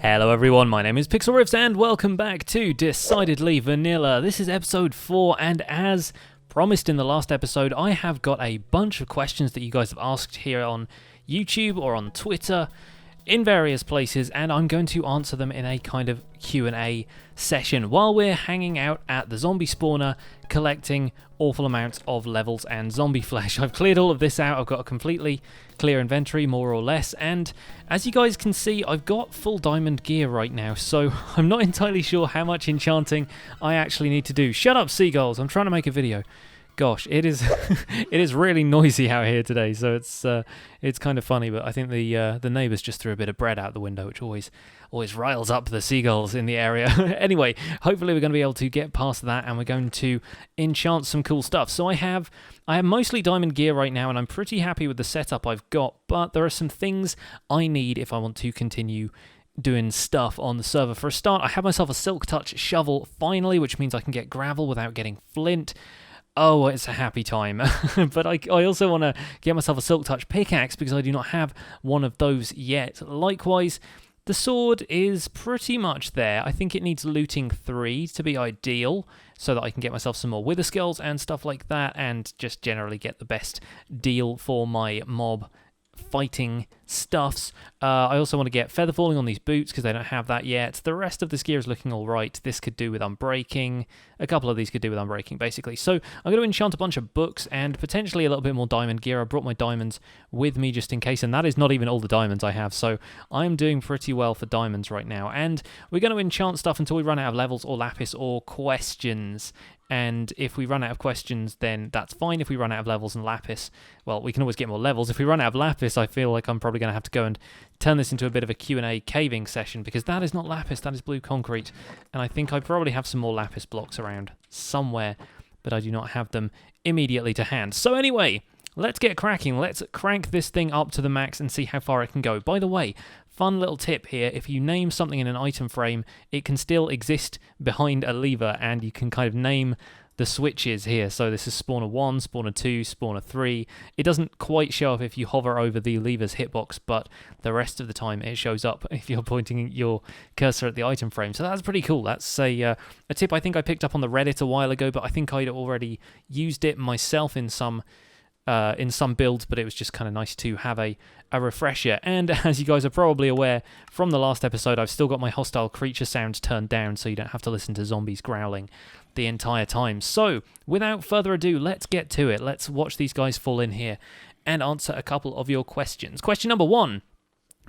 Hello everyone, my name is Pixlriffs and welcome back to Decidedly Vanilla. This is episode 4 and as promised in the last episode, I have got a bunch of questions that you guys have asked here on YouTube or on Twitter in various places, and I'm going to answer them in a kind of Q&A session while we're hanging out at the zombie spawner collecting awful amounts of levels and zombie flesh. I've cleared all of this out, I've got a completely clear inventory more or less, and as you guys can see I've got full diamond gear right now, so I'm not entirely sure how much enchanting I actually need to do. Shut up seagulls, I'm trying to make a video. Gosh, it is it is really noisy out here today, so it's kind of funny, but I think the neighbours just threw a bit of bread out the window, which always riles up the seagulls in the area. Anyway, hopefully we're going to be able to get past that, and we're going to enchant some cool stuff. So I have mostly diamond gear right now, and I'm pretty happy with the setup I've got, but there are some things I need if I want to continue doing stuff on the server. For a start, I have myself a Silk Touch shovel finally, which means I can get gravel without getting flint. Oh, it's a happy time. But I also want to get myself a Silk Touch pickaxe because I do not have one of those yet. Likewise, the sword is pretty much there. I think it needs looting 3 to be ideal so that I can get myself some more wither skulls and stuff like that and just generally get the best deal for my mob fighting stuffs. I also want to get feather falling on these boots because they don't have that yet. The rest of this gear is looking alright. This could do with unbreaking. A couple of these could do with unbreaking basically. So I'm going to enchant a bunch of books and potentially a little bit more diamond gear. I brought my diamonds with me just in case, and that is not even all the diamonds I have, so I'm doing pretty well for diamonds right now. And we're going to enchant stuff until we run out of levels or lapis or questions. And if we run out of questions, then that's fine. If we run out of levels and lapis, well, we can always get more levels. If we run out of lapis, I feel like I'm probably going to have to go and turn this into a bit of a Q&A caving session, because that is not lapis, that is blue concrete. And I think I probably have some more lapis blocks around somewhere, but I do not have them immediately to hand. So anyway, let's get cracking. Let's crank this thing up to the max and see how far it can go. By the way, fun little tip here, if you name something in an item frame, it can still exist behind a lever, and you can kind of name the switches here. So this is spawner 1, spawner 2, spawner 3. It doesn't quite show up if you hover over the lever's hitbox, but the rest of the time it shows up if you're pointing your cursor at the item frame. So that's pretty cool. That's a tip I think I picked up on the Reddit a while ago, but I think I'd already used it myself in some builds, but it was just kind of nice to have a refresher. And as you guys are probably aware from the last episode, I've still got my hostile creature sounds turned down so you don't have to listen to zombies growling the entire time. So without further ado, let's get to it. Let's watch these guys fall in here and answer a couple of your questions. Question number 1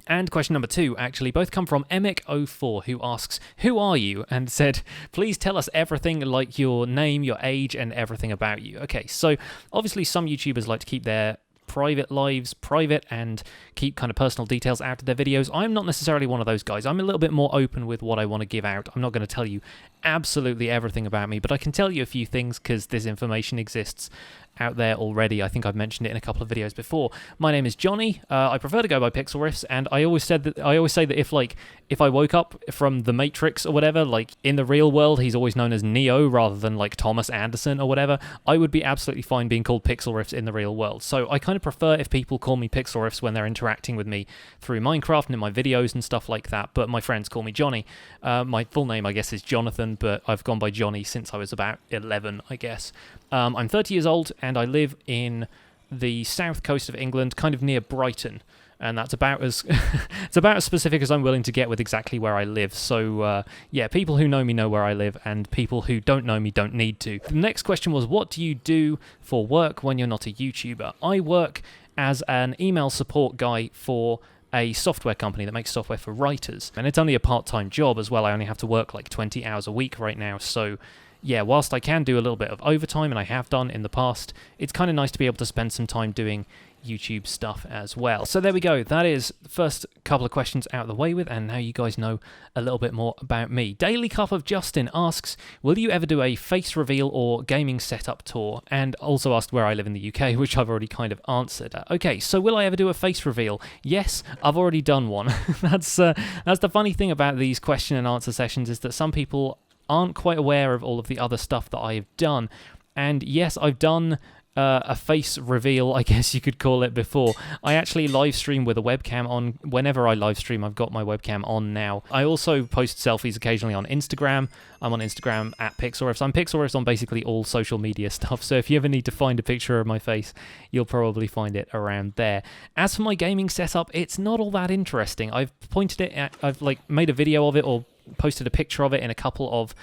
and question number 2 actually both come from Ep.04, who asks, "Who are you?" and said, "Please tell us everything, like your name, your age, and everything about you." Okay, so obviously some YouTubers like to keep their private lives private and keep kind of personal details out of their videos. I'm not necessarily one of those guys. I'm a little bit more open with what I want to give out. I'm not going to tell you absolutely everything about me, but I can tell you a few things because this information exists out there already. I think I've mentioned it in a couple of videos before. My name is Johnny. I prefer to go by Pixlriffs, and I always say that if I woke up from the Matrix or whatever, like in the real world, he's always known as Neo rather than like Thomas Anderson or whatever, I would be absolutely fine being called Pixlriffs in the real world. So I kind of prefer if people call me Pixlriffs when they're interacting with me through Minecraft and in my videos and stuff like that, but my friends call me Johnny. My full name, I guess, is Jonathan, but I've gone by Johnny since I was about 11, I guess. I'm 30 years old, and I live in the south coast of England, kind of near Brighton, and that's about as it's about as specific as I'm willing to get with exactly where I live. So yeah, people who know me know where I live, and people who don't know me don't need to. The next question was, what do you do for work when you're not a YouTuber? I work as an email support guy for a software company that makes software for writers, and it's only a part-time job as well. I only have to work like 20 hours a week right now, so yeah, whilst I can do a little bit of overtime, and I have done in the past, it's kind of nice to be able to spend some time doing YouTube stuff as well. So there we go. That is the first couple of questions out of the way with, and now you guys know a little bit more about me. Daily Cup of Justin asks, will you ever do a face reveal or gaming setup tour? And also asked where I live in the UK, which I've already kind of answered. Okay, so will I ever do a face reveal? Yes, I've already done one. That's the funny thing about these question and answer sessions, is that some people aren't quite aware of all of the other stuff that I've done. And yes, I've done a face reveal, I guess you could call it, before. I actually live stream with a webcam on. Whenever I live stream, I've got my webcam on now. I also post selfies occasionally on Instagram. I'm on Instagram at Pixlriffs. I'm Pixlriffs on basically all social media stuff, so if you ever need to find a picture of my face, you'll probably find it around there. As for my gaming setup, it's not all that interesting. I've made a video of it or posted a picture of it in a couple of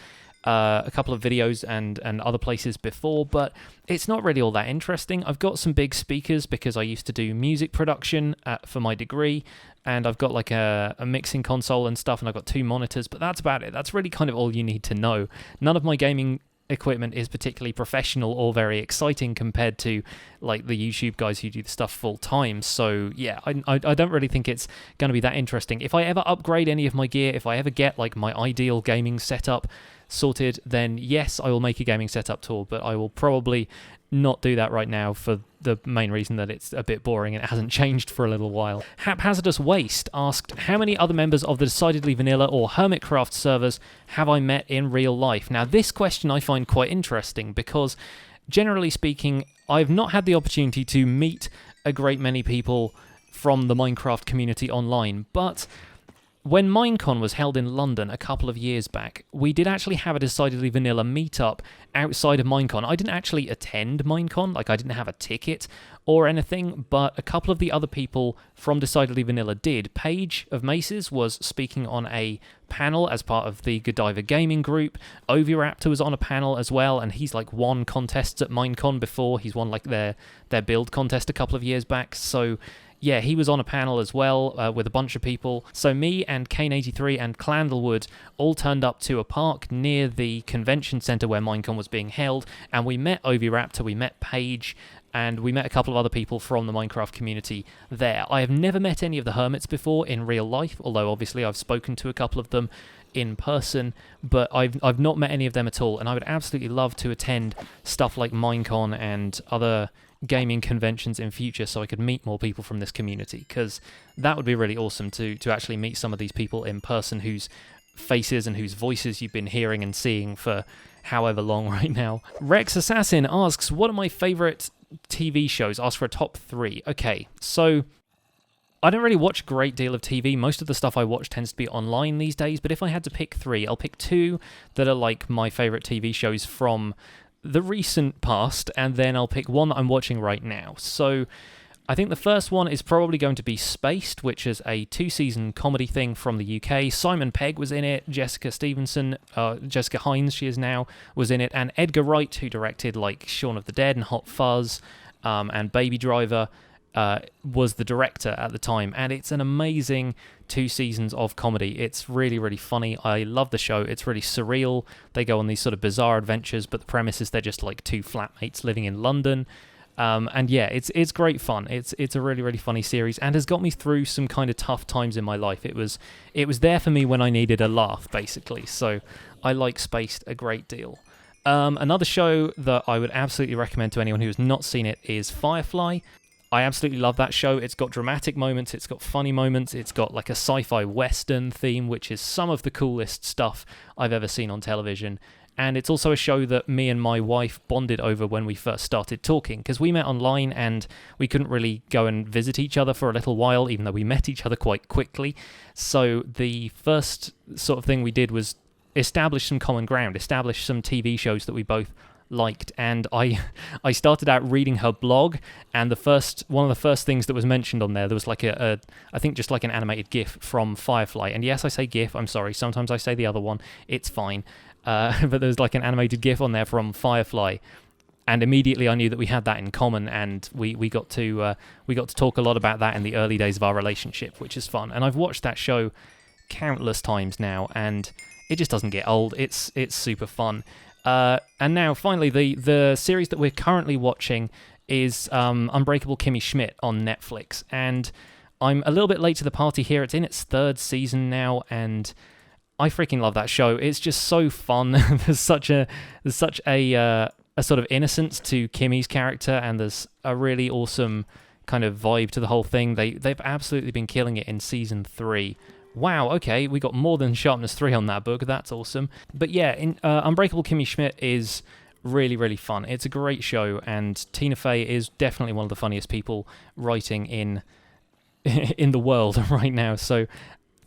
videos and other places before, but it's not really all that interesting. I've got some big speakers because I used to do music production for my degree, and I've got like a mixing console and stuff, and I've got 2 monitors, but that's about it. That's really kind of all you need to know. None of my gaming equipment is particularly professional or very exciting compared to like the YouTube guys who do the stuff full time. So yeah, I don't really think it's going to be that interesting. If I ever upgrade any of my gear, if I ever get like my ideal gaming setup sorted, then yes, I will make a gaming setup tour, but I will probably not do that right now for the main reason that it's a bit boring and it hasn't changed for a little while. Haphazardous Waste asked, how many other members of the Decidedly Vanilla or Hermitcraft servers have I met in real life? Now this question I find quite interesting because generally speaking, I've not had the opportunity to meet a great many people from the Minecraft community online, but when Minecon was held in London a couple of years back, we did actually have a Decidedly Vanilla meetup outside of Minecon. I didn't actually attend Minecon, like I didn't have a ticket or anything, but a couple of the other people from Decidedly Vanilla did. Paige of Maces was speaking on a panel as part of the Godiva Gaming group. Oviraptor was on a panel as well, and he's like won contests at Minecon before. He's won like their build contest a couple of years back, so yeah, he was on a panel as well with a bunch of people. So me and Kane83 and Clandlewood all turned up to a park near the convention centre where Minecon was being held, and we met Oviraptor, we met Paige, and we met a couple of other people from the Minecraft community there. I have never met any of the Hermits before in real life, although obviously I've spoken to a couple of them in person, but I've not met any of them at all, and I would absolutely love to attend stuff like Minecon and other gaming conventions in future so I could meet more people from this community, because that would be really awesome to actually meet some of these people in person whose faces and whose voices you've been hearing and seeing for however long right now. Rex Assassin asks, what are my favourite TV shows? Ask for a top 3. Okay, so I don't really watch a great deal of TV. Most of the stuff I watch tends to be online these days, but if I had to pick 3, I'll pick 2 that are like my favourite TV shows from the recent past, and then I'll pick one that I'm watching right now. So I think the first one is probably going to be Spaced, which is a 2-season comedy thing from the UK. Simon Pegg was in it, Jessica Hines, she is now, was in it, and Edgar Wright, who directed like Shaun of the Dead and Hot Fuzz and Baby Driver, was the director at the time, and it's an amazing 2 seasons of comedy. It's really, really funny. I love the show. It's really surreal. They go on these sort of bizarre adventures, but the premise is they're just like 2 flatmates living in London. And yeah, it's great fun. It's a really, really funny series, and has got me through some kind of tough times in my life. It was there for me when I needed a laugh, basically. So I like Spaced a great deal. Another show that I would absolutely recommend to anyone who has not seen it is Firefly. I absolutely love that show. It's got dramatic moments, it's got funny moments, it's got like a sci-fi western theme, which is some of the coolest stuff I've ever seen on television. And it's also a show that me and my wife bonded over when we first started talking, because we met online and we couldn't really go and visit each other for a little while, even though we met each other quite quickly. So the first sort of thing we did was establish some common ground, establish some TV shows that we both liked, and I started out reading her blog, and one of the first things that was mentioned on there was like I think just like an animated GIF from Firefly. And yes, I say GIF, I'm sorry, sometimes I say the other one, it's fine. But there's like an animated GIF on there from Firefly, and immediately I knew that we had that in common, and we got to talk a lot about that in the early days of our relationship, which is fun. And I've watched that show countless times now, and it just doesn't get old. It's super fun. And now, finally, the series that we're currently watching is Unbreakable Kimmy Schmidt on Netflix, and I'm a little bit late to the party here. It's in its 3rd season now, and I freaking love that show. It's just so fun. There's such a sort of innocence to Kimmy's character, and there's a really awesome kind of vibe to the whole thing. They've absolutely been killing it in season 3. Wow, okay, we got more than Sharpness 3 on that book. That's awesome. But yeah, Unbreakable Kimmy Schmidt is really, really fun. It's a great show, and Tina Fey is definitely one of the funniest people writing in in the world right now. So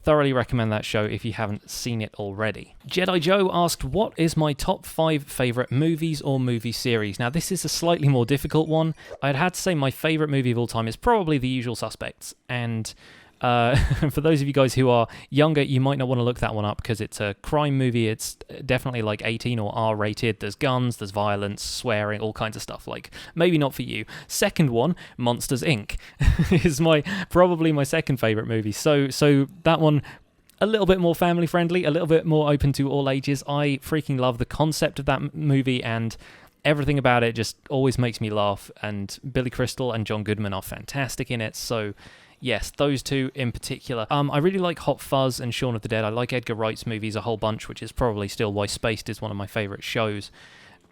thoroughly recommend that show if you haven't seen it already. Jedi Joe asked, what is my top 5 favourite movies or movie series? Now, this is a slightly more difficult one. I'd have to say my favourite movie of all time is probably The Usual Suspects, and for those of you guys who are younger, you might not want to look that one up because it's a crime movie. It's definitely like 18 or R-rated. There's guns, there's violence, swearing, all kinds of stuff. Like, maybe not for you. Second one, Monsters, Inc. is probably my second favourite movie. So that one, a little bit more family friendly, a little bit more open to all ages. I freaking love the concept of that movie, and everything about it just always makes me laugh. And Billy Crystal and John Goodman are fantastic in it. So yes, those two in particular. I really like Hot Fuzz and Shaun of the Dead. I like Edgar Wright's movies a whole bunch, which is probably still why Spaced is one of my favourite shows.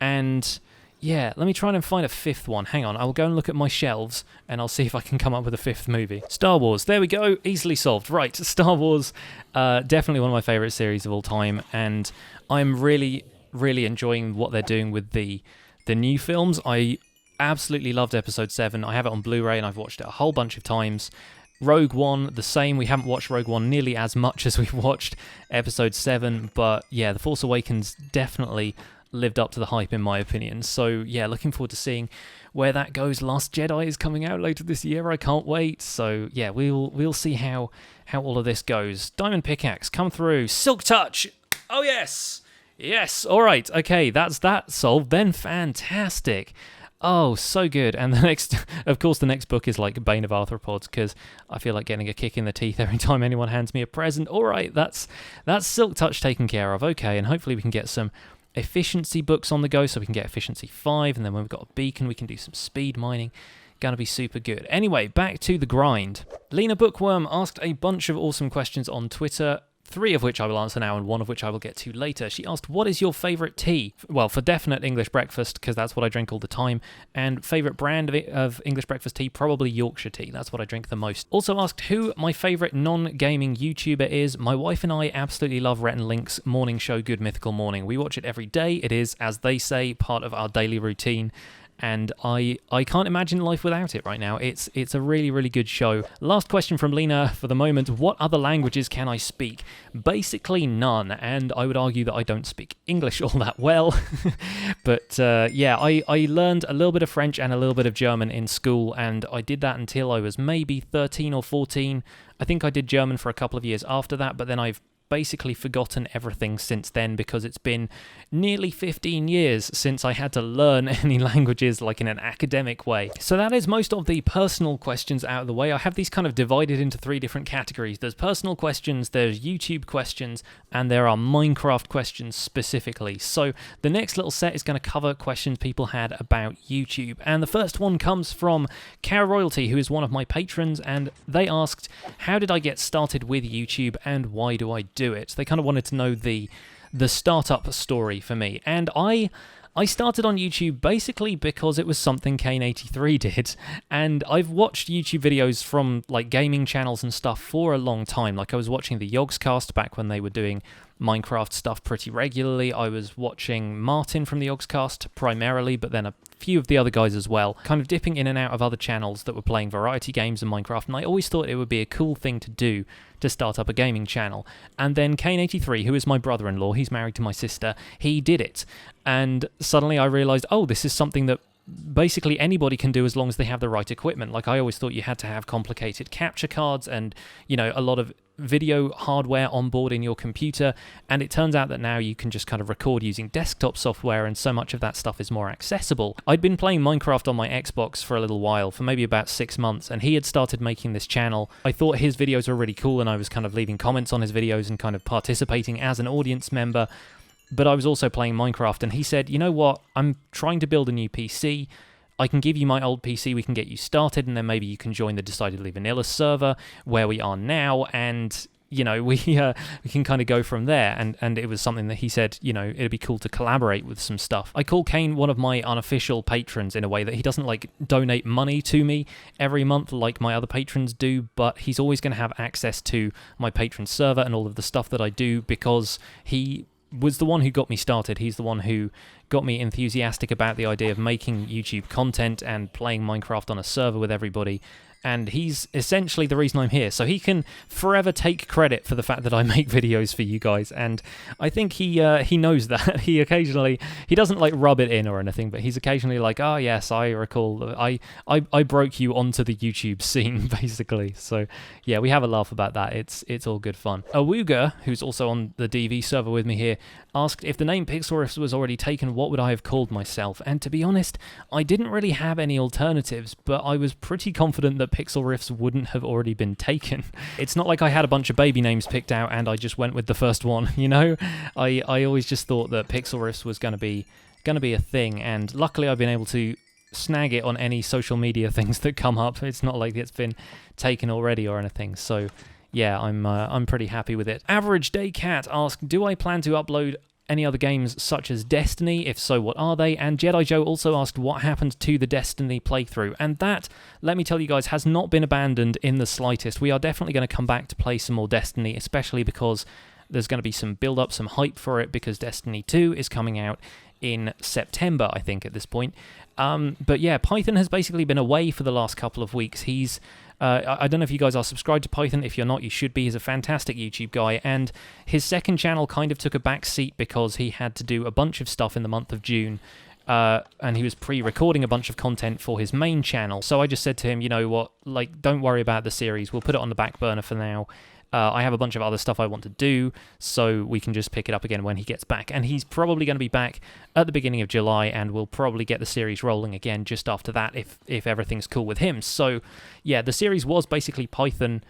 And yeah, let me try and find a fifth one. Hang on, I'll go and look at my shelves and I'll see if I can come up with a fifth movie. Star Wars, there we go, easily solved. Right, Star Wars, definitely one of my favourite series of all time, and I'm really, really enjoying what they're doing with the new films. I absolutely loved Episode 7. I have it on Blu-ray and I've watched it a whole bunch of times. Rogue One, the same. We haven't watched Rogue One nearly as much as we've watched Episode 7, but yeah, The Force Awakens definitely lived up to the hype in my opinion. So yeah, looking forward to seeing where that goes. Last Jedi is coming out later this year. I can't wait. So yeah, we'll see how all of this goes. Diamond Pickaxe, come through. Silk Touch. Oh yes. Yes. All right. Okay, that's that solved then. Fantastic. Oh, so good. And the next book is like Bane of Arthropods, because I feel like getting a kick in the teeth every time anyone hands me a present. All right, that's Silk Touch taken care of. Okay, and hopefully we can get some efficiency books on the go, so we can get efficiency 5, and then when we've got a beacon, we can do some speed mining. Gonna be super good. Anyway, back to the grind. Lena Bookworm asked a bunch of awesome questions on Twitter, 3 of which I will answer now and 1 of which I will get to later. She asked, what is your favourite tea? Well, for definite English breakfast, because that's what I drink all the time. And favourite brand of English breakfast tea? Probably Yorkshire tea. That's what I drink the most. Also asked who my favourite non-gaming YouTuber is. My wife and I absolutely love Rhett and Link's morning show, Good Mythical Morning. We watch it every day. It is, as they say, part of our daily routine. And I can't imagine life without it right now. It's a really, really good show. Last question from Lena for the moment. What other languages can I speak? Basically none, and I would argue that I don't speak English all that well. But yeah, I learned a little bit of French and a little bit of German in school, and I did that until I was maybe 13 or 14. I think I did German for a couple of years after that, but then I've basically forgotten everything since then, because it's been nearly 15 years since I had to learn any languages like in an academic way. So that is most of the personal questions out of the way. I have these kind of divided into 3 different categories. There's personal questions, there's YouTube questions, and there are Minecraft questions specifically. So the next little set is going to cover questions people had about YouTube. And the first one comes from Cow Royalty, who is one of my patrons, and they asked, how did I get started with YouTube and why do I do it? They kind of wanted to know the startup story for me, and I started on YouTube basically because it was something Kane83 did, and I've watched YouTube videos from like gaming channels and stuff for a long time. Like I was watching the Yogscast back when they were doing Minecraft stuff pretty regularly. I was watching Martin from the Yogscast primarily, but then a few of the other guys as well, kind of dipping in and out of other channels that were playing variety games in Minecraft, and I always thought it would be a cool thing to do to start up a gaming channel. And then Kane83, who is my brother-in-law, he's married to my sister, he did it. And suddenly I realised, oh, this is something that basically anybody can do as long as they have the right equipment. Like I always thought you had to have complicated capture cards and, you know, a lot of video hardware on board in your computer, and it turns out that now you can just kind of record using desktop software, and so much of that stuff is more accessible. I'd been playing Minecraft on my Xbox for a little while, for maybe about 6 months, and he had started making this channel. I thought his videos were really cool, and I was kind of leaving comments on his videos and kind of participating as an audience member, but I was also playing Minecraft, and he said, you know what, I'm trying to build a new PC. I can give you my old PC, we can get you started, and then maybe you can join the Decidedly Vanilla server where we are now, and, you know, we can kind of go from there. And it was something that he said, you know, it'd be cool to collaborate with some stuff. I call Kane one of my unofficial patrons in a way that he doesn't, like, donate money to me every month like my other patrons do, but he's always going to have access to my patron server and all of the stuff that I do, because he was the one who got me started. He's the one who got me enthusiastic about the idea of making YouTube content and playing Minecraft on a server with everybody. And he's essentially the reason I'm here. So he can forever take credit for the fact that I make videos for you guys. And I think he knows that. He doesn't like rub it in or anything, but he's occasionally like, oh yes, I recall, I broke you onto the YouTube scene, basically. So yeah, we have a laugh about that. It's all good fun. Awuga, who's also on the DV server with me here, asked if the name Pixlriffs was already taken, what would I have called myself? And to be honest, I didn't really have any alternatives, but I was pretty confident that Pixlriffs wouldn't have already been taken. It's not like I had a bunch of baby names picked out and I just went with the first one, you know? I always just thought that Pixlriffs was going to be a thing, and luckily I've been able to snag it on any social media things that come up. It's not like it's been taken already or anything, so yeah, I'm pretty happy with it. Average Day Cat asked, do I plan to upload any other games such as Destiny? If so, what are they? And Jedi Joe also asked what happened to the Destiny playthrough. And that, let me tell you guys, has not been abandoned in the slightest. We are definitely going to come back to play some more Destiny, especially because there's going to be some build-up, some hype for it, because Destiny 2 is coming out in September, I think, at this point. But yeah, Python has basically been away for the last couple of weeks. He's I don't know if you guys are subscribed to Python. If you're not, you should be. He's a fantastic YouTube guy, and his second channel kind of took a back seat because he had to do a bunch of stuff in the month of June, and he was pre-recording a bunch of content for his main channel. So I just said to him, you know what, like, don't worry about the series. We'll put it on the back burner for now. I have a bunch of other stuff I want to do, so we can just pick it up again when he gets back. And he's probably going to be back at the beginning of July, and we'll probably get the series rolling again just after that if everything's cool with him. So yeah, the series was basically Python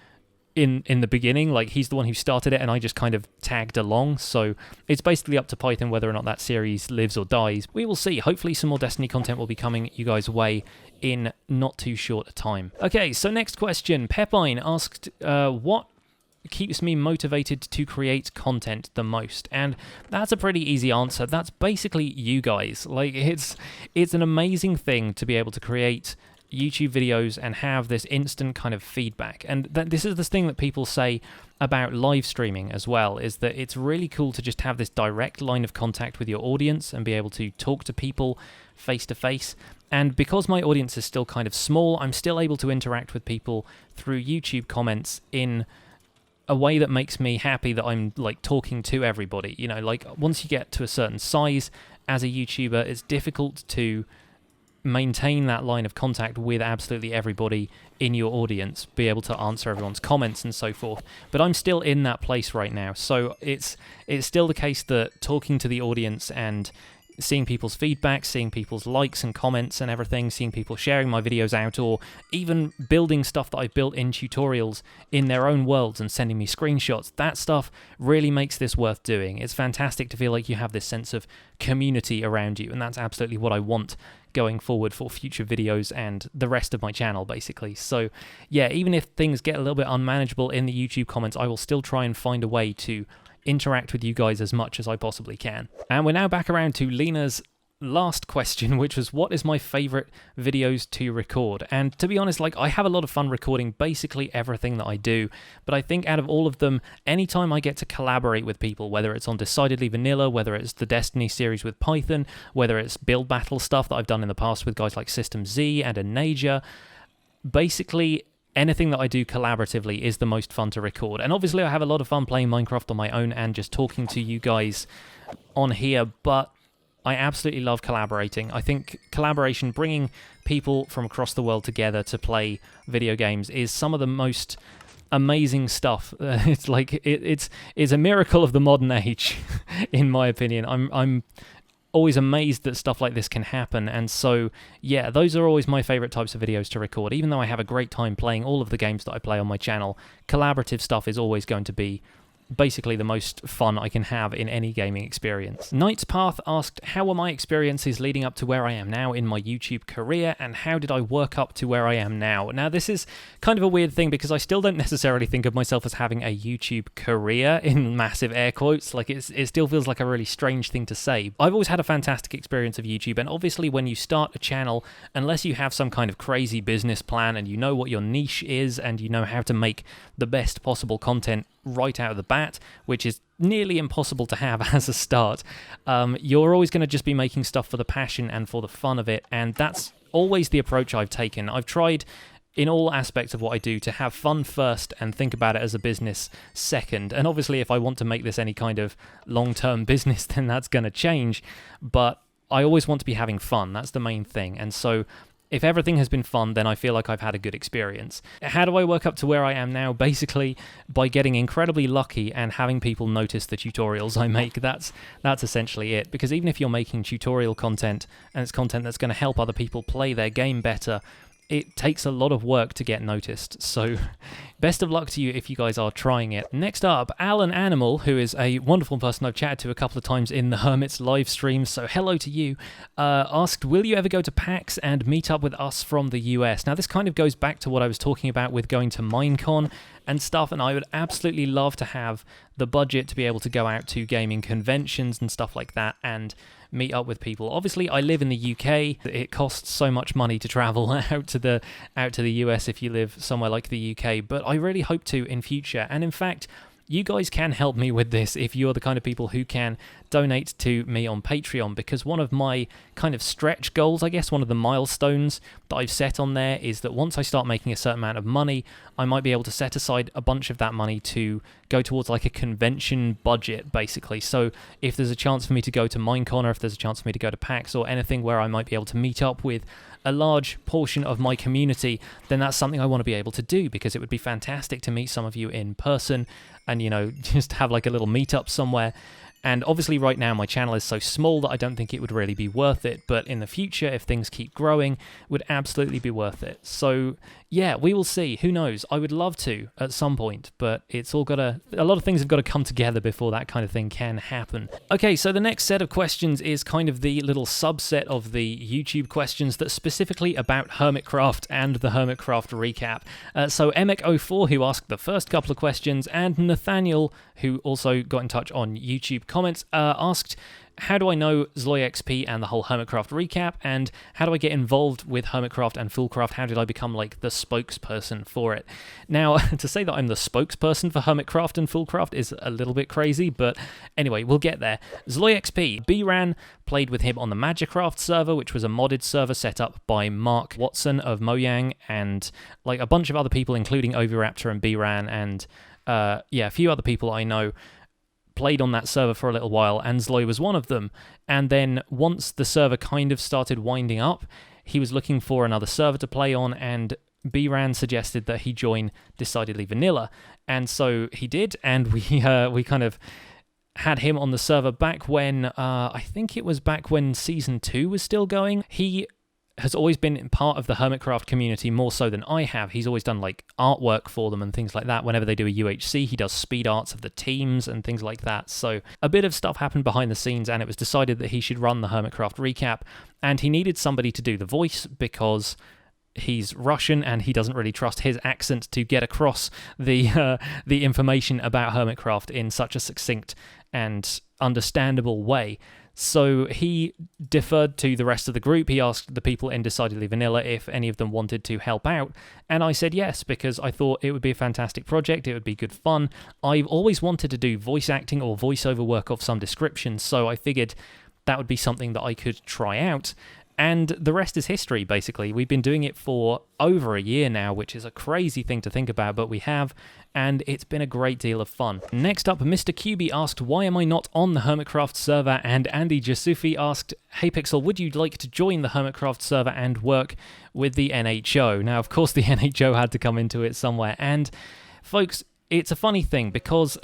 in the beginning. Like, he's the one who started it, and I just kind of tagged along. So it's basically up to Python whether or not that series lives or dies. We will see. Hopefully some more Destiny content will be coming you guys' way in not too short a time. Okay, so next question. Pepine asked, what keeps me motivated to create content the most? And that's a pretty easy answer. That's basically you guys. Like, it's an amazing thing to be able to create YouTube videos and have this instant kind of feedback. And this is the thing that people say about live streaming as well, is that it's really cool to just have this direct line of contact with your audience and be able to talk to people face to face. And because my audience is still kind of small, I'm still able to interact with people through YouTube comments in a way that makes me happy that I'm, like, talking to everybody. You know, like, once you get to a certain size as a YouTuber, it's difficult to maintain that line of contact with absolutely everybody in your audience, be able to answer everyone's comments and so forth. But I'm still in that place right now, so it's still the case that talking to the audience and seeing people's feedback, seeing people's likes and comments and everything, seeing people sharing my videos out, or even building stuff that I've built in tutorials in their own worlds and sending me screenshots, that stuff really makes this worth doing. It's fantastic to feel like you have this sense of community around you, and that's absolutely what I want going forward for future videos and the rest of my channel, basically. So yeah, even if things get a little bit unmanageable in the YouTube comments, I will still try and find a way to interact with you guys as much as I possibly can. And we're now back around to Lena's last question, which was, what is my favorite videos to record? And to be honest, like, I have a lot of fun recording basically everything that I do, but I think out of all of them, anytime I get to collaborate with people, whether it's on Decidedly Vanilla, whether it's the Destiny series with Python, whether it's build battle stuff that I've done in the past with guys like System Z and Anaja, basically anything that I do collaboratively is the most fun to record. And obviously I have a lot of fun playing Minecraft on my own and just talking to you guys on here, but I absolutely love collaborating. I think collaboration, bringing people from across the world together to play video games, is some of the most amazing stuff. It's like, it's a miracle of the modern age, in my opinion. I'm always amazed that stuff like this can happen, and so yeah, those are always my favorite types of videos to record. Even though I have a great time playing all of the games that I play on my channel, collaborative stuff is always going to be basically the most fun I can have in any gaming experience. Knight's Path asked, how were my experiences leading up to where I am now in my YouTube career, and how did I work up to where I am now? Now, this is kind of a weird thing because I still don't necessarily think of myself as having a YouTube career, in massive air quotes. Like, it still feels like a really strange thing to say. I've always had a fantastic experience of YouTube, and obviously when you start a channel, unless you have some kind of crazy business plan and you know what your niche is and you know how to make the best possible content right out of the bat, which is nearly impossible to have as a start. You're always going to just be making stuff for the passion and for the fun of it, and that's always the approach I've taken. I've tried in all aspects of what I do to have fun first and think about it as a business second. And obviously if I want to make this any kind of long-term business, then that's going to change, but I always want to be having fun. That's the main thing. And so if everything has been fun, then I feel like I've had a good experience. How do I work up to where I am now? Basically, by getting incredibly lucky and having people notice the tutorials I make. That's essentially it. Because even if you're making tutorial content, and it's content that's going to help other people play their game better, it takes a lot of work to get noticed. So best of luck to you if you guys are trying it. Next up, Alan Animal, who is a wonderful person I've chatted to a couple of times in the Hermit's live streams, so hello to you, asked, will you ever go to PAX and meet up with us from the US? Now this kind of goes back to what I was talking about with going to Minecon and stuff, and I would absolutely love to have the budget to be able to go out to gaming conventions and stuff like that and meet up with people. Obviously, I live in the UK. It costs so much money to travel out to the US if you live somewhere like the UK, but I really hope to in future. And in fact, you guys can help me with this if you're the kind of people who can donate to me on Patreon, because one of my kind of stretch goals, I guess, one of the milestones that I've set on there is that once I start making a certain amount of money, I might be able to set aside a bunch of that money to go towards like a convention budget, basically. So if there's a chance for me to go to Minecon, or if there's a chance for me to go to PAX or anything where I might be able to meet up with a large portion of my community, then that's something I want to be able to do, because it would be fantastic to meet some of you in person and, you know, just have like a little meetup somewhere. And obviously right now my channel is so small that I don't think it would really be worth it, but in the future, if things keep growing, it would absolutely be worth it. So yeah, we will see. Who knows? I would love to at some point, but it's all a lot of things have got to come together before that kind of thing can happen. Okay, so the next set of questions is kind of the little subset of the YouTube questions that's specifically about Hermitcraft and the Hermitcraft recap. So Ep.04, who asked the first couple of questions, and Nathaniel, who also got in touch on YouTube comments, asked, how do I know ZLOYXP and the whole Hermitcraft recap, and how do I get involved with Hermitcraft and Foolcraft? How did I become like the spokesperson for it? Now, to say that I'm the spokesperson for Hermitcraft and Foolcraft is a little bit crazy, but anyway, we'll get there. ZLOYXP, B-Ran played with him on the Magicraft server, which was a modded server set up by Mark Watson of Mojang, and like a bunch of other people, including Oviraptor and B-Ran, and a few other people I know played on that server for a little while, and Zloy was one of them. And then once the server kind of started winding up, he was looking for another server to play on, and B-Ran suggested that he join Decidedly Vanilla. And so he did, and we kind of had him on the server back when, I think it was back when Season 2 was still going. He has always been part of the Hermitcraft community more so than I have. He's always done like artwork for them and things like that. Whenever they do a UHC, he does speed arts of the teams and things like that. So a bit of stuff happened behind the scenes, and it was decided that he should run the Hermitcraft recap, and he needed somebody to do the voice because he's Russian and he doesn't really trust his accent to get across the information about Hermitcraft in such a succinct and understandable way. So he deferred to the rest of the group. He asked the people in Decidedly Vanilla if any of them wanted to help out, and I said yes, because I thought it would be a fantastic project, it would be good fun. I've always wanted to do voice acting or voiceover work of some description, so I figured that would be something that I could try out. And the rest is history, basically. We've been doing it for over a year now, which is a crazy thing to think about, but we have, and it's been a great deal of fun. Next up, Mr. QB asked, why am I not on the Hermitcraft server? And Andy Jasufi asked, hey Pixel, would you like to join the Hermitcraft server and work with the NHO? Now, of course, the NHO had to come into it somewhere, and folks, it's a funny thing, because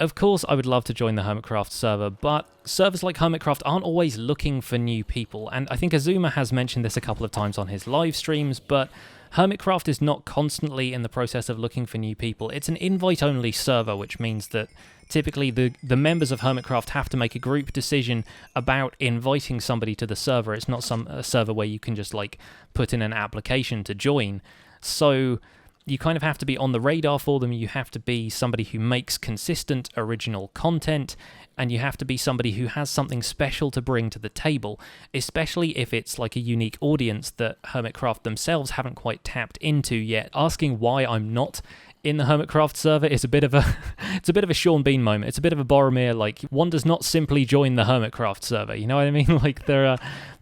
of course I would love to join the Hermitcraft server, but servers like Hermitcraft aren't always looking for new people, and I think Azuma has mentioned this a couple of times on his live streams, but Hermitcraft is not constantly in the process of looking for new people. It's an invite-only server, which means that typically the members of Hermitcraft have to make a group decision about inviting somebody to the server. It's not a server where you can just like put in an application to join. So you kind of have to be on the radar for them, you have to be somebody who makes consistent original content, and you have to be somebody who has something special to bring to the table, especially if it's like a unique audience that Hermitcraft themselves haven't quite tapped into yet. Asking why I'm not in the Hermitcraft server is a bit of a it's a bit of a Sean Bean moment. It's a bit of a Boromir, like, one does not simply join the Hermitcraft server, you know what I mean? Like, there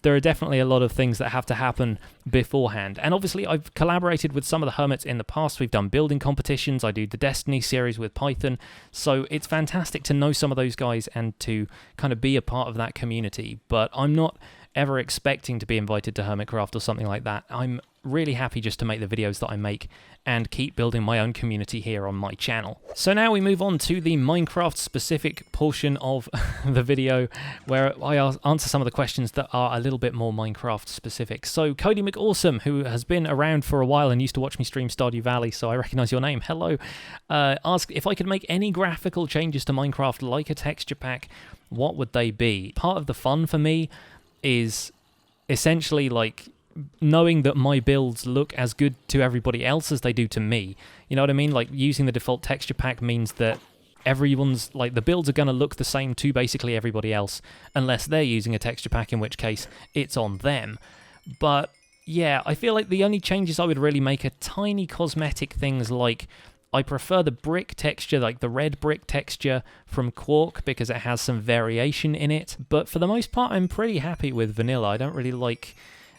are definitely a lot of things that have to happen beforehand. And obviously I've collaborated with some of the hermits in the past. We've done building competitions. I do the Destiny series with Python. So it's fantastic to know some of those guys and to kind of be a part of that community. But I'm not ever expecting to be invited to Hermitcraft or something like that. I'm really happy just to make the videos that I make and keep building my own community here on my channel. So now we move on to the Minecraft specific portion of the video where I answer some of the questions that are a little bit more Minecraft specific. So Cody McAwesome, who has been around for a while and used to watch me stream Stardew Valley, so I recognize your name, hello, asked if I could make any graphical changes to Minecraft like a texture pack, what would they be? Part of the fun for me is essentially like knowing that my builds look as good to everybody else as they do to me. You know what I mean? Like, using the default texture pack means that everyone's, like, the builds are going to look the same to basically everybody else unless they're using a texture pack, in which case it's on them. But yeah, I feel like the only changes I would really make are tiny cosmetic things, like I prefer the brick texture, like the red brick texture from Quark, because it has some variation in it. But for the most part, I'm pretty happy with vanilla.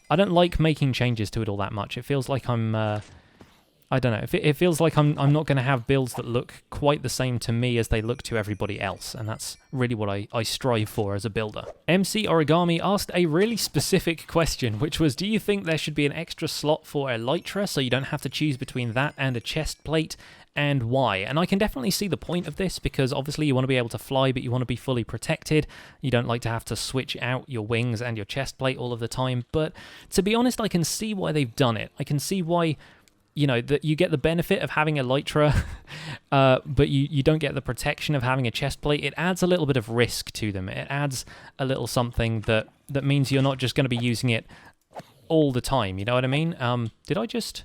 I don't like making changes to it all that much. It feels like I'm, I don't know, it feels like I'm not going to have builds that look quite the same to me as they look to everybody else, and that's really what I strive for as a builder. MC Origami asked a really specific question, which was, do you think there should be an extra slot for ELYTRA so you don't have to choose between that and a chest plate, and why? And I can definitely see the point of this, because obviously you want to be able to fly, but you want to be fully protected. You don't like to have to switch out your wings and your chest plate all of the time. But to be honest, I can see why they've done it. I can see why, you know, that you get the benefit of having ELYTRA, but you don't get the protection of having a chest plate. It adds a little bit of risk to them. It adds a little something that means you're not just going to be using it all the time. You know what I mean? Did I just...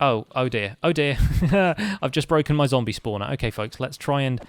Oh dear. I've just broken my zombie spawner. Okay, folks, let's try and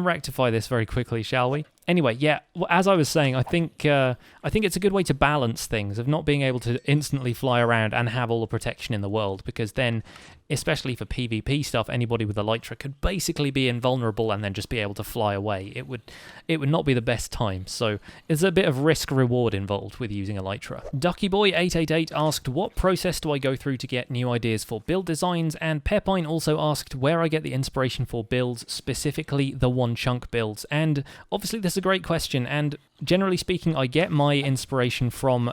rectify this very quickly, shall we? Anyway, yeah, as I was saying, I think it's a good way to balance things, of not being able to instantly fly around and have all the protection in the world, because then, especially for PvP stuff, anybody with ELYTRA could basically be invulnerable and then just be able to fly away. It would not be the best time, so there's a bit of risk-reward involved with using ELYTRA. DuckyBoy888 asked, what process do I go through to get new ideas for build designs? And Pepine also asked where I get the inspiration for builds, specifically the one-chunk builds. And obviously this is a great question, and generally speaking, I get my inspiration from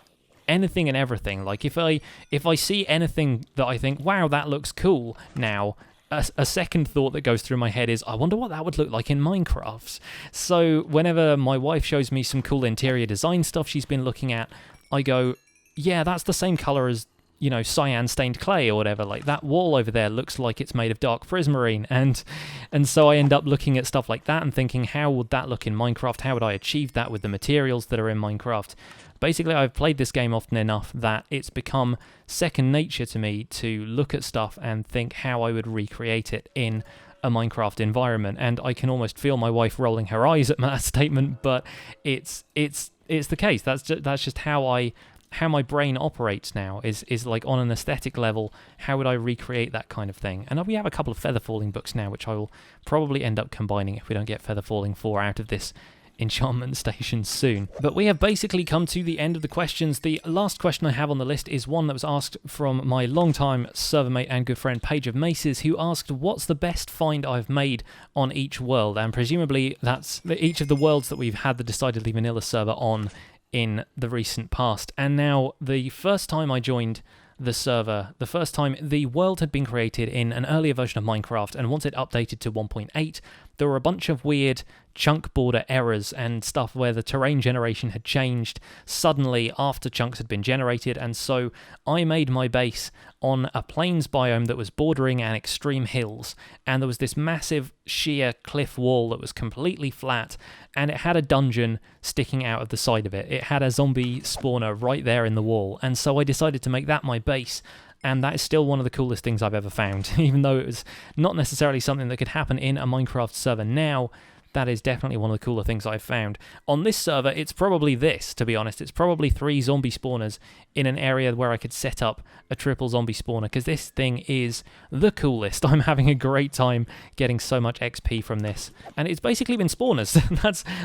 anything and everything. Like, if I see anything that I think, wow, that looks cool now, a second thought that goes through my head is, I wonder what that would look like in Minecraft. So whenever my wife shows me some cool interior design stuff she's been looking at, I go, yeah, that's the same color as, you know, cyan stained clay or whatever. Like, that wall over there looks like it's made of dark prismarine, and so I end up looking at stuff like that and thinking, how would that look in Minecraft? How would I achieve that with the materials that are in Minecraft? Basically, I've played this game often enough that it's become second nature to me to look at stuff and think how I would recreate it in a Minecraft environment. And I can almost feel my wife rolling her eyes at that statement, but it's the case. That's just how my brain operates now, is like, on an aesthetic level, how would I recreate that kind of thing? And we have a couple of feather falling books now, which I will probably end up combining if we don't get feather falling 4 out of this enchantment station soon. But we have basically come to the end of the questions. The last question I have on the list is one that was asked from my longtime server mate and good friend Page of Maces, who asked, what's the best find I've made on each world? And presumably that's each of the worlds that we've had the Decidedly Vanilla server on in the recent past. And now, the first time I joined the server, the first time the world had been created in an earlier version of Minecraft, and once it updated to 1.8, there were a bunch of weird chunk border errors and stuff where the terrain generation had changed suddenly after chunks had been generated, and so I made my base on a plains biome that was bordering an extreme hills, and there was this massive sheer cliff wall that was completely flat, and it had a dungeon sticking out of the side of it. It had a zombie spawner right there in the wall, and so I decided to make that my base. And that is still one of the coolest things I've ever found, even though it was not necessarily something that could happen in a Minecraft server now. that is definitely one of the cooler things I've found. On this server, it's probably this, to be honest. It's probably 3 zombie spawners in an area where I could set up a triple zombie spawner, because this thing is the coolest. I'm having a great time getting so much XP from this. And it's basically been spawners.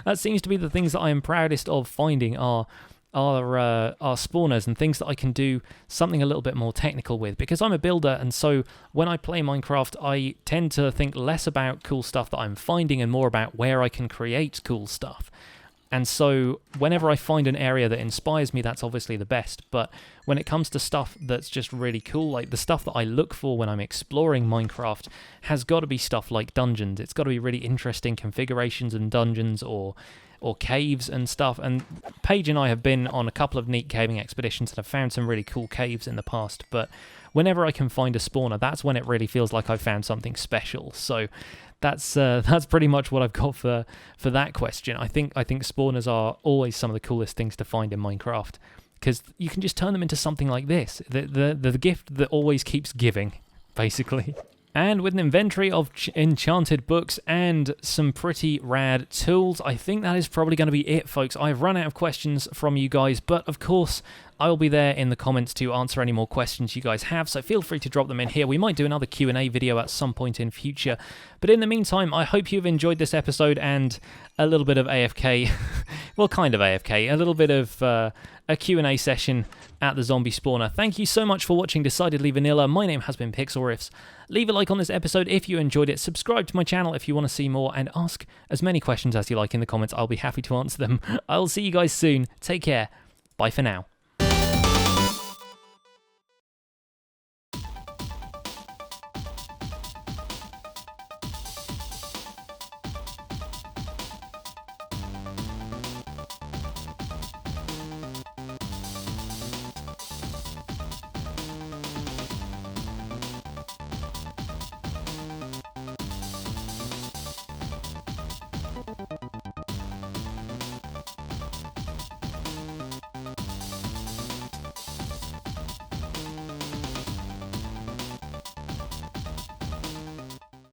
That seems to be the things that I am proudest of finding are spawners and things that I can do something a little bit more technical with, because I'm a builder, and so when I play Minecraft I tend to think less about cool stuff that I'm finding and more about where I can create cool stuff. And so whenever I find an area that inspires me, that's obviously the best. But when it comes to stuff that's just really cool, like the stuff that I look for when I'm exploring Minecraft has got to be stuff like dungeons. It's got to be really interesting configurations and dungeons, or caves and stuff. And Paige and I have been on a couple of neat caving expeditions and have found some really cool caves in the past, but whenever I can find a spawner, that's when it really feels like I've found something special. So that's pretty much what I've got for that question. I think spawners are always some of the coolest things to find in Minecraft, because you can just turn them into something like this, the gift that always keeps giving, basically. And with an inventory of enchanted books and some pretty rad tools, I think that is probably going to be it, folks. I've run out of questions from you guys, but of course, I will be there in the comments to answer any more questions you guys have, so feel free to drop them in here. We might do another Q&A video at some point in future, but in the meantime, I hope you've enjoyed this episode and a little bit of AFK, well, kind of AFK, a little bit of a Q&A session at the zombie spawner. Thank you so much for watching Decidedly Vanilla. My name has been Pixlriffs. Leave a like on this episode if you enjoyed it, subscribe to my channel if you want to see more, and ask as many questions as you like in the comments. I'll be happy to answer them. I'll see you guys soon. Take care. Bye for now.